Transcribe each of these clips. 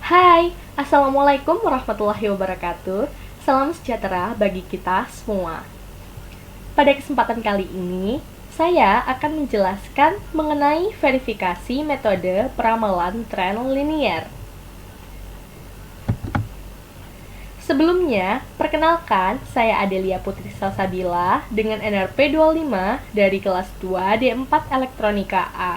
Hai, Assalamualaikum warahmatullahi wabarakatuh. Salam sejahtera bagi kita semua. Pada kesempatan kali ini, saya akan menjelaskan mengenai verifikasi metode peramalan tren linier. Sebelumnya, perkenalkan, saya Adelia Putri Salsabila dengan NRP 25 dari kelas 2 D4 Elektronika A.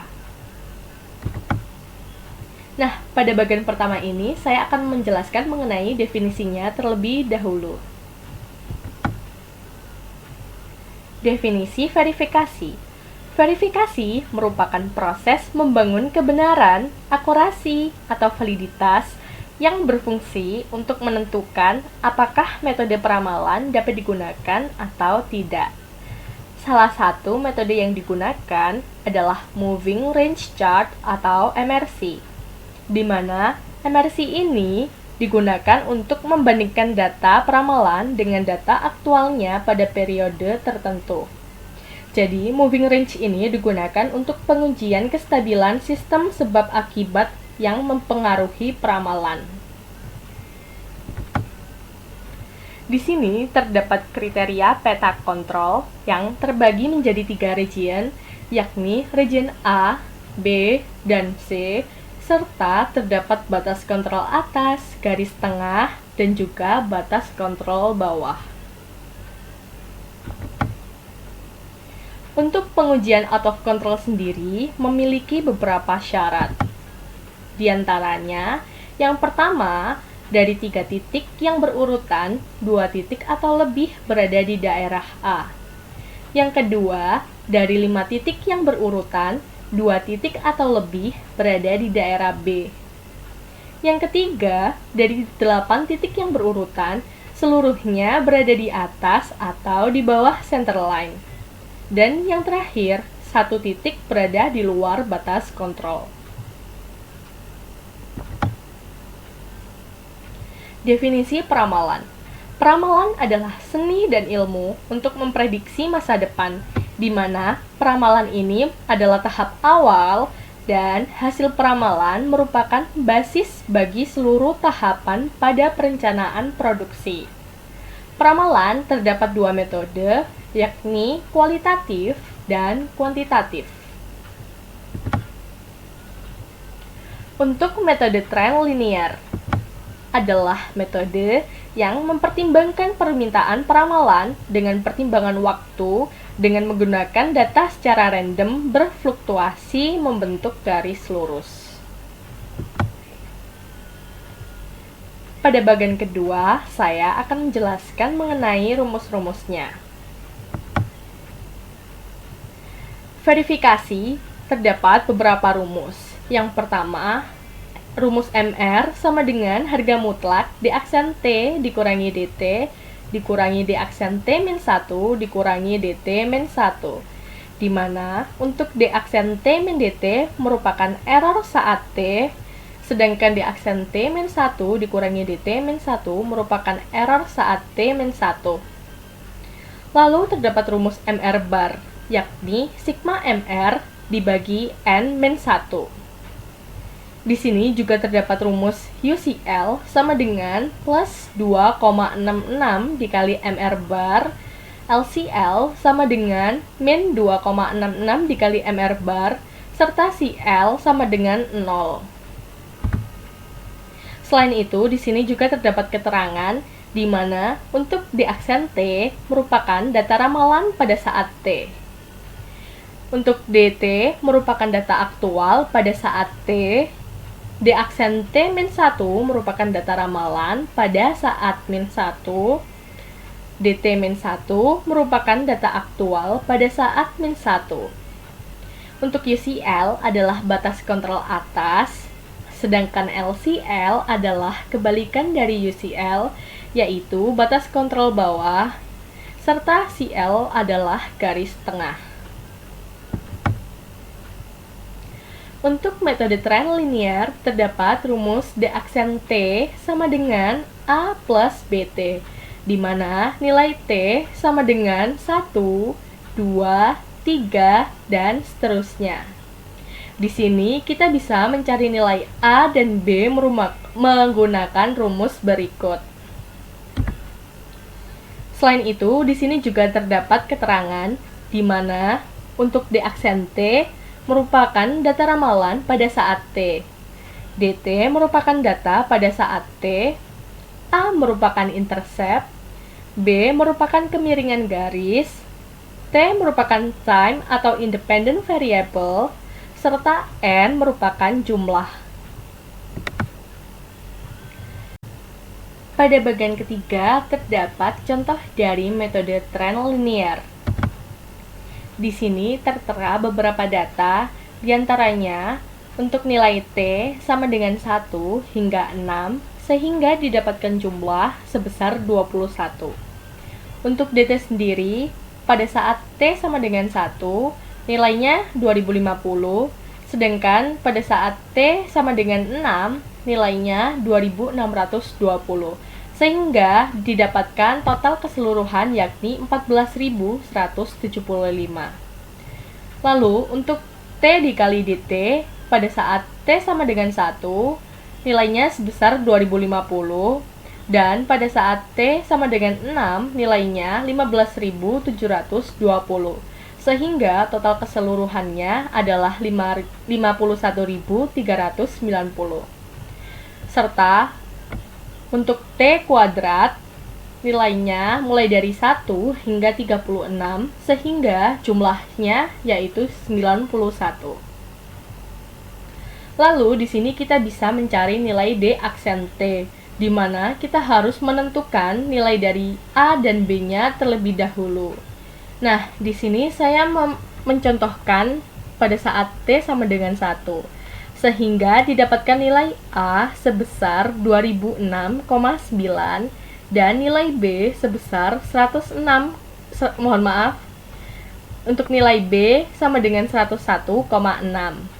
Nah, pada bagian pertama ini, saya akan menjelaskan mengenai definisinya terlebih dahulu. Definisi verifikasi. Verifikasi merupakan proses membangun kebenaran, akurasi, atau validitas yang berfungsi untuk menentukan apakah metode peramalan dapat digunakan atau tidak. Salah satu metode yang digunakan adalah Moving Range Chart atau MRC, di mana MRC ini digunakan untuk membandingkan data peramalan dengan data aktualnya pada periode tertentu. Jadi, moving range ini digunakan untuk pengujian kestabilan sistem sebab akibat yang mempengaruhi peramalan. Di sini terdapat kriteria peta kontrol yang terbagi menjadi 3 region, yakni region A, B, dan C, serta terdapat batas kontrol atas, garis tengah, dan juga batas kontrol bawah. Untuk pengujian out of control sendiri memiliki beberapa syarat. Di antaranya, yang pertama, dari 3 titik yang berurutan, 2 titik atau lebih berada di daerah A. Yang kedua, dari 5 titik yang berurutan, 2 titik atau lebih berada di daerah B. Yang ketiga, dari 8 titik yang berurutan, seluruhnya berada di atas atau di bawah centerline. Dan yang terakhir, 1 titik berada di luar batas kontrol. Definisi peramalan. Peramalan adalah seni dan ilmu untuk memprediksi masa depan, di mana peramalan ini adalah tahap awal dan hasil peramalan merupakan basis bagi seluruh tahapan pada perencanaan produksi. Peramalan terdapat 2 metode, yakni kualitatif dan kuantitatif. Untuk metode tren linier adalah metode yang mempertimbangkan permintaan peramalan dengan pertimbangan waktu dengan menggunakan data secara random berfluktuasi membentuk garis lurus. Pada bagian kedua, saya akan menjelaskan mengenai rumus-rumusnya. Verifikasi terdapat beberapa rumus. Yang pertama, rumus MR sama dengan harga mutlak D aksen T dikurangi DT dikurangi D aksen T min 1 dikurangi DT min 1, di mana untuk D aksen T min DT merupakan error saat T, sedangkan D aksen T min 1 dikurangi DT min 1 merupakan error saat T min 1. Lalu terdapat rumus MR bar, yakni sigma MR dibagi N min 1. Di sini juga terdapat rumus UCL sama dengan plus 2,66 dikali MR bar, LCL sama dengan min 2,66 dikali MR bar, serta CL sama dengan 0. Selain itu, di sini juga terdapat keterangan di mana untuk D aksen T merupakan data ramalan pada saat T. Untuk DT merupakan data aktual pada saat T. D aksen T min 1 merupakan data ramalan pada saat min 1. DT min 1 merupakan data aktual pada saat min 1. Untuk UCL adalah batas kontrol atas, sedangkan LCL adalah kebalikan dari UCL, yaitu batas kontrol bawah, serta CL adalah garis tengah. Untuk metode tren linier, terdapat rumus D aksen T sama dengan A plus BT, di mana nilai T sama dengan 1, 2, 3, dan seterusnya. Di sini kita bisa mencari nilai A dan B menggunakan rumus berikut. Selain itu, di sini juga terdapat keterangan di mana untuk D aksen T merupakan data ramalan pada saat T. DT merupakan data pada saat T, A merupakan intercept, B merupakan kemiringan garis, T merupakan time atau independent variable, serta N merupakan jumlah. Pada bagian ketiga, terdapat contoh dari metode trend linear. Di sini tertera beberapa data, diantaranya untuk nilai T sama dengan 1 hingga 6, sehingga didapatkan jumlah sebesar 21. Untuk DT sendiri, pada saat T sama dengan 1, nilainya 2050, sedangkan pada saat T sama dengan 6, nilainya 2620, sehingga didapatkan total keseluruhan yakni 14.175. Lalu, untuk T dikali DT, pada saat T sama dengan 1, nilainya sebesar 2050, dan pada saat T sama dengan 6, nilainya 15.720, sehingga total keseluruhannya adalah 51.390. Serta untuk T kuadrat, nilainya mulai dari 1 hingga 36, sehingga jumlahnya yaitu 91. Lalu, di sini kita bisa mencari nilai D aksen T, di mana kita harus menentukan nilai dari A dan B-nya terlebih dahulu. Nah, di sini saya mencontohkan pada saat T sama dengan 1, sehingga didapatkan nilai A sebesar 2006,9 dan nilai B sebesar 106, untuk nilai B sama dengan 101,6.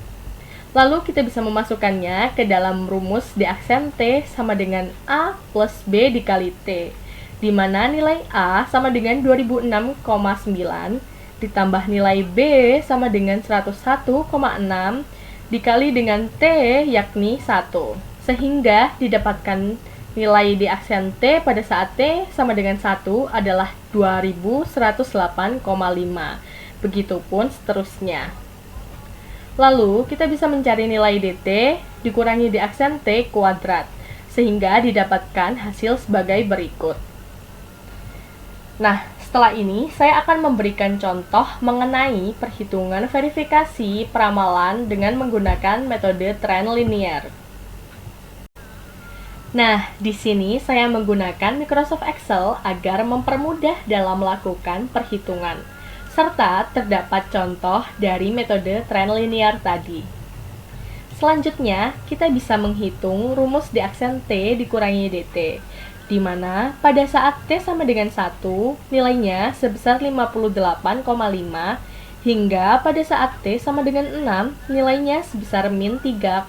Lalu kita bisa memasukkannya ke dalam rumus D aksen T sama dengan A plus B dikali T, di mana nilai A sama dengan 2006,9 ditambah nilai B sama dengan 101,6 dikali dengan T yakni 1, sehingga didapatkan nilai D aksen T pada saat T sama dengan 1 adalah 2108,5. Begitupun seterusnya. Lalu, kita bisa mencari nilai DT dikurangi D aksen T kuadrat, sehingga didapatkan hasil sebagai berikut. Nah, setelah ini saya akan memberikan contoh mengenai perhitungan verifikasi peramalan dengan menggunakan metode trend linear. Nah, di sini saya menggunakan Microsoft Excel agar mempermudah dalam melakukan perhitungan, serta terdapat contoh dari metode trend linear tadi. Selanjutnya, kita bisa menghitung rumus D aksen T dikurangi DT, di mana pada saat T sama dengan 1, nilainya sebesar 58,5, hingga pada saat T sama dengan 6, nilainya sebesar min 3,5.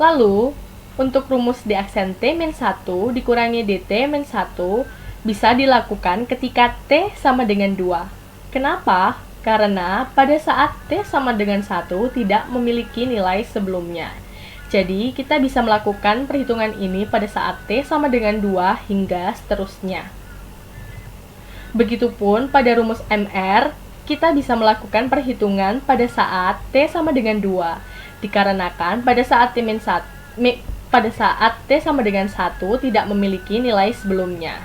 Lalu, untuk rumus D aksen T min 1 dikurangi DT min 1, bisa dilakukan ketika T sama dengan 2. Kenapa? Karena pada saat T sama dengan 1 tidak memiliki nilai sebelumnya. Jadi, kita bisa melakukan perhitungan ini pada saat T sama dengan 2 hingga seterusnya. Begitupun pada rumus MR, kita bisa melakukan perhitungan pada saat T sama dengan 2, dikarenakan pada saat T sama dengan 1 tidak memiliki nilai sebelumnya.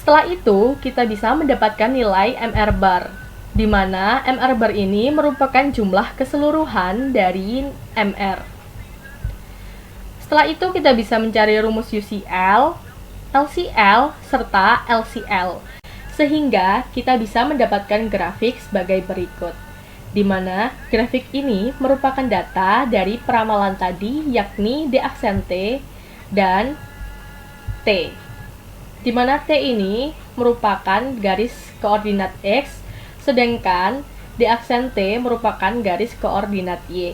Setelah itu, kita bisa mendapatkan nilai MR bar, di mana MR bar ini merupakan jumlah keseluruhan dari MR. Setelah itu, kita bisa mencari rumus UCL, LCL, serta LCL, sehingga kita bisa mendapatkan grafik sebagai berikut, di mana grafik ini merupakan data dari peramalan tadi, yakni D aksen T dan T, di mana T ini merupakan garis koordinat X, sedangkan D aksen T merupakan garis koordinat Y.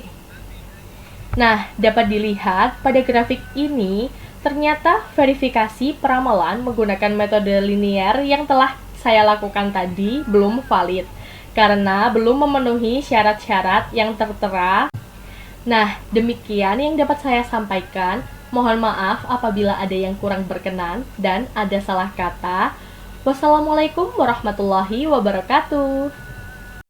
Nah, dapat dilihat pada grafik ini, ternyata verifikasi peramalan menggunakan metode linear yang telah saya lakukan tadi belum valid, karena belum memenuhi syarat-syarat yang tertera Nah, demikian yang dapat saya sampaikan. Mohon maaf apabila ada yang kurang berkenan dan ada salah kata. Wassalamualaikum warahmatullahi wabarakatuh.